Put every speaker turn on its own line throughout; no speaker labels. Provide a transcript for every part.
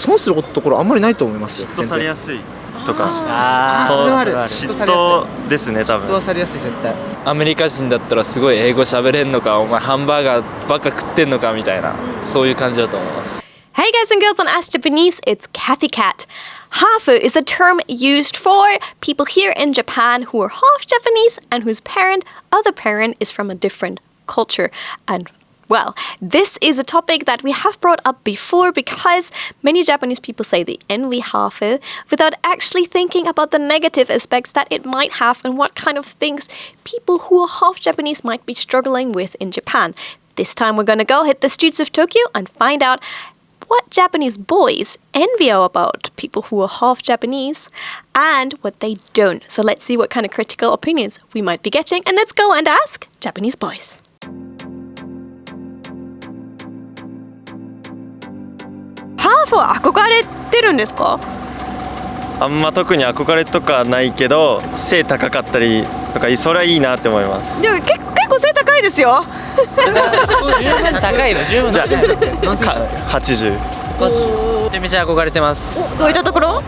損するところあんまりないと思いますよ。
嫉妬されやすいとか、
それはある。
嫉妬ですね、多分。
嫉妬はされやすい、絶対。
アメリカ人だったらすごい英語喋れんのか、お前ハンバーガーばっか食ってんのかみたいな、そういう感じだと思います。
Hey guys and girls on Ask Japanese, it's Kathy Cat. Hafu is a term used for people here in Japan who are half Japanese and whose other parent is from a different culture. And well, this is a topic that we have brought up before because many Japanese people say they envy hafu without actually thinking about the negative aspects that it might have and what kind of things people who are half Japanese might be struggling with in Japan. This time we're going to go hit the streets of Tokyo and find out what Japanese boys envy about people who are half Japanese and what they don't. So let's see what kind of critical opinions we might be getting, and let's go and ask Japanese boys. ハーフは憧れてるんですか？
あんま特に憧れとかないけど、背高かったりとかそれはいいなって思います。
でも結構背高いですよ。
十分高いの、十分高い。
80。
めちゃめちゃ憧れてます。
どういったところ？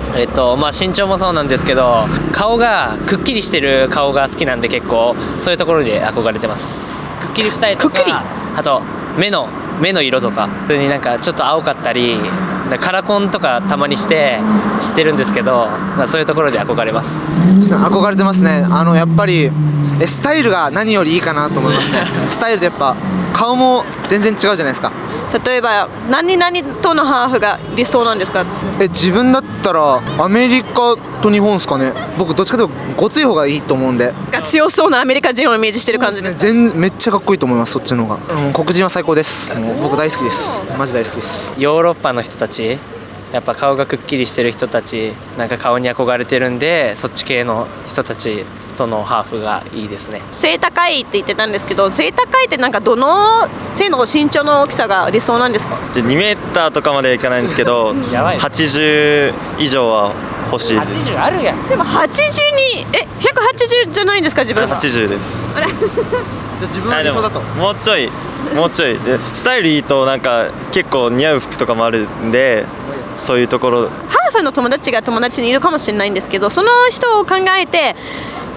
まあ身長もそうなんですけど、顔がくっきりしてる顔が好きなんで、結構そういうところで憧れてます。くっきり二重とか、あと目の色とか、それになんかちょっと青かったり、カラコンとかたまにしてるんですけど、そういうところで憧れます。
憧れてますね。やっぱりスタイルが何よりいいかなと思いますね。スタイルでやっぱ顔も全然違うじゃないですか。
例えば何々とのハーフが理想なんですか？
自分だったらアメリカと日本ですかね。僕どっちかというとごつい方がいいと思うんで。
強そうなアメリカ人をイメージしてる感じですか？
めっちゃかっこいいと思います。そっちの方が、黒人は最高です。もう僕大好きです。マジ大好きです。
ヨーロッパの人たち、やっぱ顔がくっきりしてる人たち、なんか顔に憧れてるんで、そっち系の人たちとのハーフがいいですね。
背高いって言ってたんですけど、背高いってなんかどの背の身長の大きさが理想なんですか？
で2メーターとかまではいかないんですけど80以上は欲しいです。
80あるやん。
でも80に180じゃないんですか？自分は
80です。
じゃあ自分は理想だと。
もうちょいでスタイルいいとなんか結構似合う服とかもあるんで、そういうところ。
ハーフの友達が友達にいるかもしれないんですけど、その人を考えて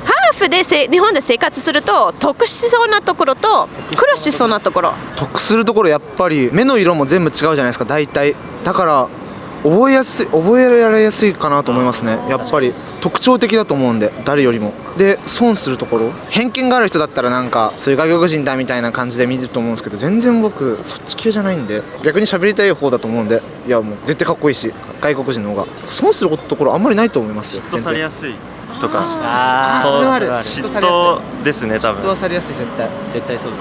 ハーフで日本で生活すると得しそうなところと苦労しそうなところ。
得するところやっぱり目の色も全部違うじゃないですか、大体。だから覚えられやすいかなと思いますね。やっぱり特徴的だと思うんで、誰よりも。で損するところ、偏見がある人だったらなんかそういう外国人だみたいな感じで見ると思うんですけど、全然僕そっち系じゃないんで、逆に喋りたい方だと思うんで、いやもう絶対かっこいいし、外国人の方が損するところあんまりないと思いますよ。
嫉妬されやすいとか、
それはある。
嫉妬ですね、多分。
嫉妬はされやすい、絶対
そうだ。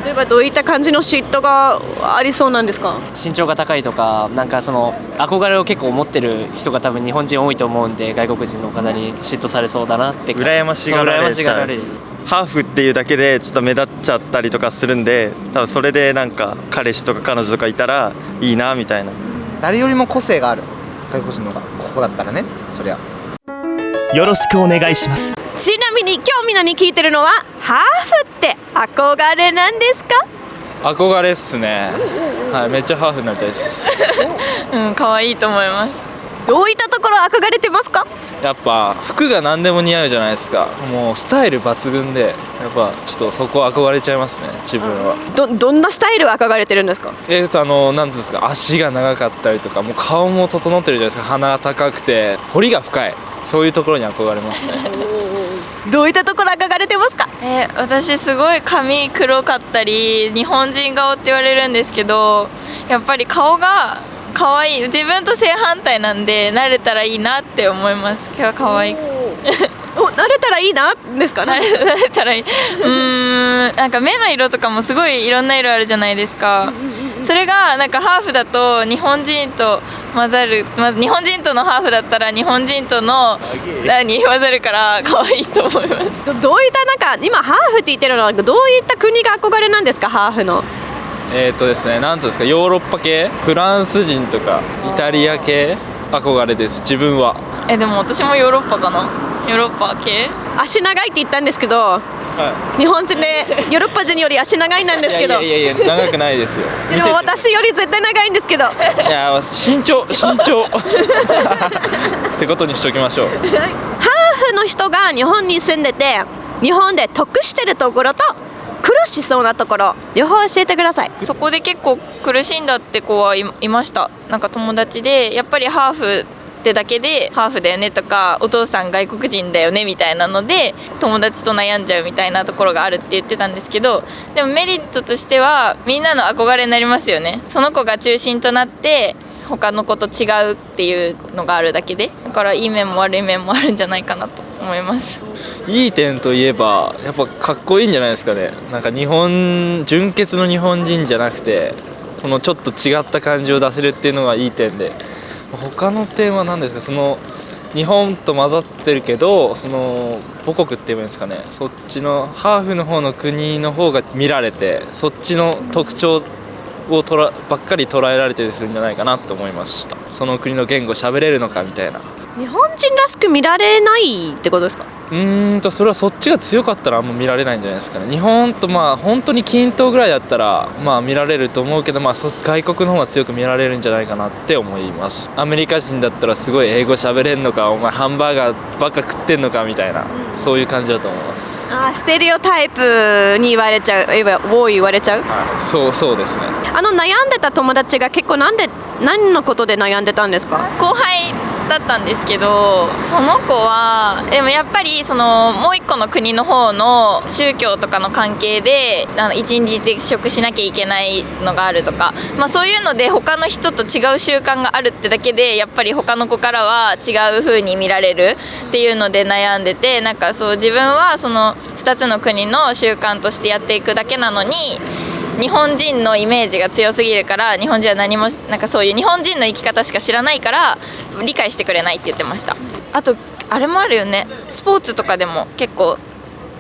例えばどういった感じの嫉妬がありそうなんですか？
身長が高いとか、なんかその憧れを結構持ってる人が多分日本人多いと思うんで、外国人の方に嫉妬されそうだなって。
羨ましがられちゃう。ハーフっていうだけでちょっと目立っちゃったりとかするんで、多分それでなんか彼氏とか彼女とかいたらいいなみたいな。
誰よりも個性がある外国人の方が、ここだったらね、そりゃ。
よろしくお願いします。
ちなみに今日みんなに聞いてるのは、ハーフって憧れなんですか？
憧れっすね。はい、めっちゃハーフになりたいです。
可愛いと思います。
どういったところ憧れてますか？
やっぱ服が何でも似合うじゃないですか。もうスタイル抜群で、やっぱちょっとそこ憧れちゃいますね、自分は。
どんなスタイルが憧れてるんですか？
なんていうんですか、足が長かったりとか、もう顔も整ってるじゃないですか。鼻が高くて彫りが深い、そういうところに憧れますね。
どういったところ憧れてますか？
私すごい髪黒かったり日本人顔って言われるんですけど、やっぱり顔が可愛い。自分と正反対なんで、慣れたらいいなって思います。今日は可愛い。
慣れたらいいなですか？
慣れたらいい。なんか目の色とかもすごいいろんな色あるじゃないですか。それがなんかハーフだと日本人と混ざる、日本人とのハーフだったら日本人との混ざるから可愛いと思います。
どういったなんか今ハーフって言ってるのはどういった国が憧れなんですか？ハーフの。
ですね、なんつうんですか、ヨーロッパ系、フランス人とかイタリア系憧れです、自分は。
でも私もヨーロッパかな。ヨーロッパ系。
足長いって言ったんですけど、日本人でヨーロッパ人より足長いなんですけど。
いや長くないですよ。
でも私より絶対長いんですけど。
いや身長ってことにしておきましょう。
ハーフの人が日本に住んでて日本で得してるところと苦しそうなところ両方教えてください。
そこで結構苦しんだって子はいました。なんか友達でやっぱりハーフってだけでハーフだよねとかお父さん外国人だよねみたいなので友達と悩んじゃうみたいなところがあるって言ってたんですけど、でもメリットとしてはみんなの憧れになりますよね。その子が中心となって他の子と違うっていうのがあるだけで、だからいい面も悪い面もあるんじゃないかなと思います。
いい点といえばやっぱかっこいいんじゃないですかね。なんか純血の日本人じゃなくてこのちょっと違った感じを出せるっていうのがいい点で、他の点は何ですか、その日本と混ざってるけどその母国って言えばいいんですかね、そっちのハーフの方の国の方が見られてそっちの特徴をばっかり捉えられてるんじゃないかなと思いました。その国の言語喋れるのかみたいな。
日本人らしく見られないってことですか？
それはそっちが強かったらあんま見られないんじゃないですかね。日本と本当に均等ぐらいだったら見られると思うけど、外国の方が強く見られるんじゃないかなって思います。アメリカ人だったらすごい英語喋れんのか、お前ハンバーガーばっか食ってんのかみたいな、そういう感じだと思います。
ステレオタイプに言われちゃう、言われちゃう、
そうですね。
悩んでた友達が結構何のことで悩んでたんですか？
後輩だったんですけど、その子はでもやっぱりそのもう一個の国の方の宗教とかの関係で一日絶食しなきゃいけないのがあるとか、そういうので他の人と違う習慣があるってだけでやっぱり他の子からは違う風に見られるっていうので悩んでて、なんかそう自分はその2つの国の習慣としてやっていくだけなのに日本人のイメージが強すぎるから日本人は何もなんかそういう日本人の生き方しか知らないから理解してくれないって言ってました。あとあれもあるよね、スポーツとかでも結構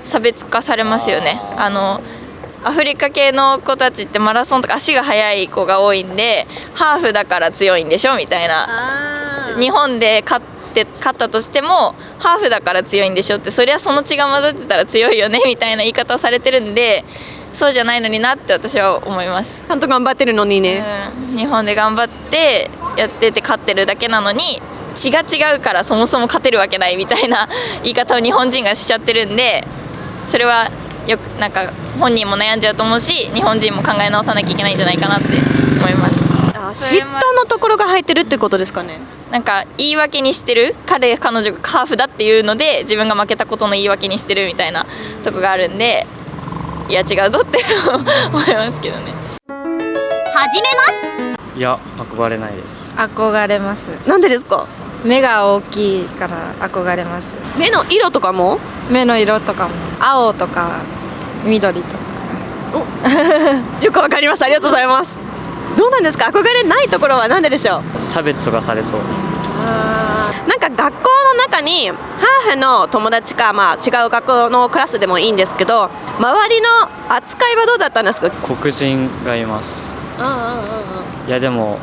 差別化されますよね。アフリカ系の子たちってマラソンとか足が速い子が多いんでハーフだから強いんでしょみたいな、日本で勝ったとしてもハーフだから強いんでしょって、そりゃその血が混ざってたら強いよねみたいな言い方をされてるんで、そうじゃないのになって私は思います。
ちゃんと頑張ってるのにね、
日本で頑張ってやってて勝ってるだけなのに血が違うからそもそも勝てるわけないみたいな言い方を日本人がしちゃってるんで、それはよくなんか本人も悩んじゃうと思うし日本人も考え直さなきゃいけないんじゃないかなって思います。
嫉妬のところが入ってるってことですかね。
なんか言い訳にしてる、彼女がハーフだっていうので自分が負けたことの言い訳にしてるみたいなとこがあるんで、いや違うぞって思いますけどね。
始めます。
いや憧れないです。
憧れます。
なんでですか？
目が大きいから憧れます。
目の色とかも？
目の色とかも青とか緑とか
よくわかりました。ありがとうございます。どうなんですか？憧れないところはなんででしょう？
差別とかされそう。
なんか学校の中にハーフの友達か、違う学校のクラスでもいいんですけど、周りの扱いはどうだったんですか？
黒人がいます。いやでも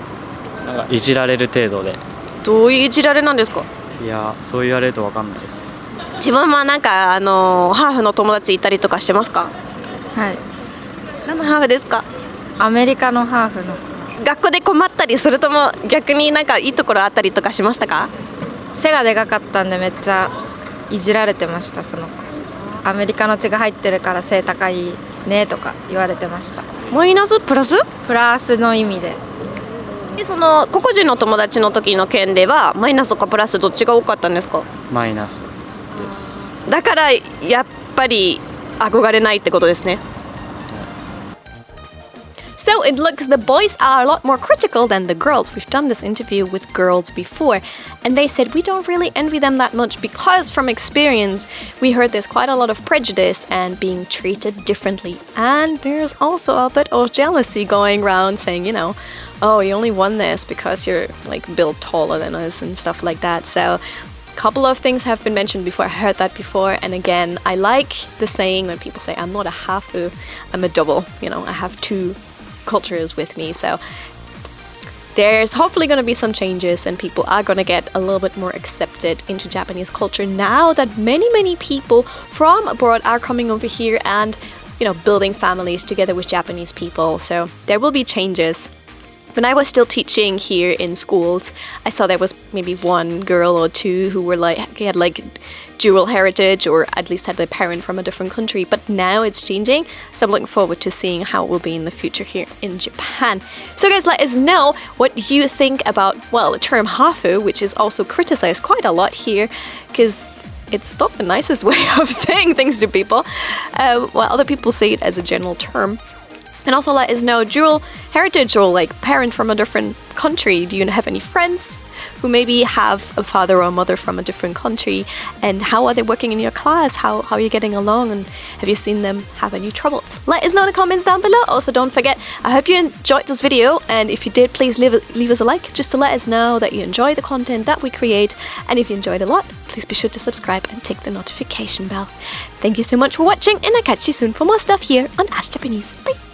なんかいじられる程度で。
どういういじられなんですか？
いやそう言われると分かんないです。
自分はなんかハーフの友達いたりとかしてますか？
はい。
何のハーフですか？
アメリカのハーフの子。
学校で困ったりするとも逆になんかいいところあったりとかしましたか？
背がでかかったんでめっちゃいじられてました。その子アメリカの血が入ってるから背高いねとか言われてました。
マイナスプラス？
プラスの意味で。
その黒人の友達の時の件ではマイナスかプラスどっちが多かったんですか？
マイナスです。
だからやっぱり憧れないってことですね。So it looks the boys are a lot more critical than the girls. We've done this interview with girls before, and they said we don't really envy them that much because from experience, we heard there's quite a lot of prejudice and being treated differently. And there's also a bit of jealousy going around saying, oh, you only won this because you're like built taller than us and stuff like that. So couple of things have been mentioned before. I heard that before, and again, I like the saying when people say I'm not a half, I'm a double. I have two cultures with me. So there's hopefully going to be some changes and people are going to get a little bit more accepted into Japanese culture now that many people from abroad are coming over here and, you know, building families together with Japanese people. So there will be changes. When I was still teaching here in schools, I saw there was maybe one girl or two who were had dual heritage, or at least had their parent from a different country. But now it's changing, so I'm looking forward to seeing how it will be in the future here in Japan. So guys, let us know what you think about, well, the term hafu, which is also criticized quite a lot here, because it's not the nicest way of saying things to people. While other people say it as a general term. And also let us know dual heritage or like parent from a different country. Do you have any friends who maybe have a father or a mother from a different country? And how are they working in your class? How are you getting along? And have you seen them have any troubles? Let us know in the comments down below. Also, don't forget, I hope you enjoyed this video. And if you did, please leave us a like just to let us know that you enjoy the content that we create. And if you enjoyed a lot, please be sure to subscribe and tick the notification bell. Thank you so much for watching, and I'll catch you soon for more stuff here on Ask Japanese. Bye!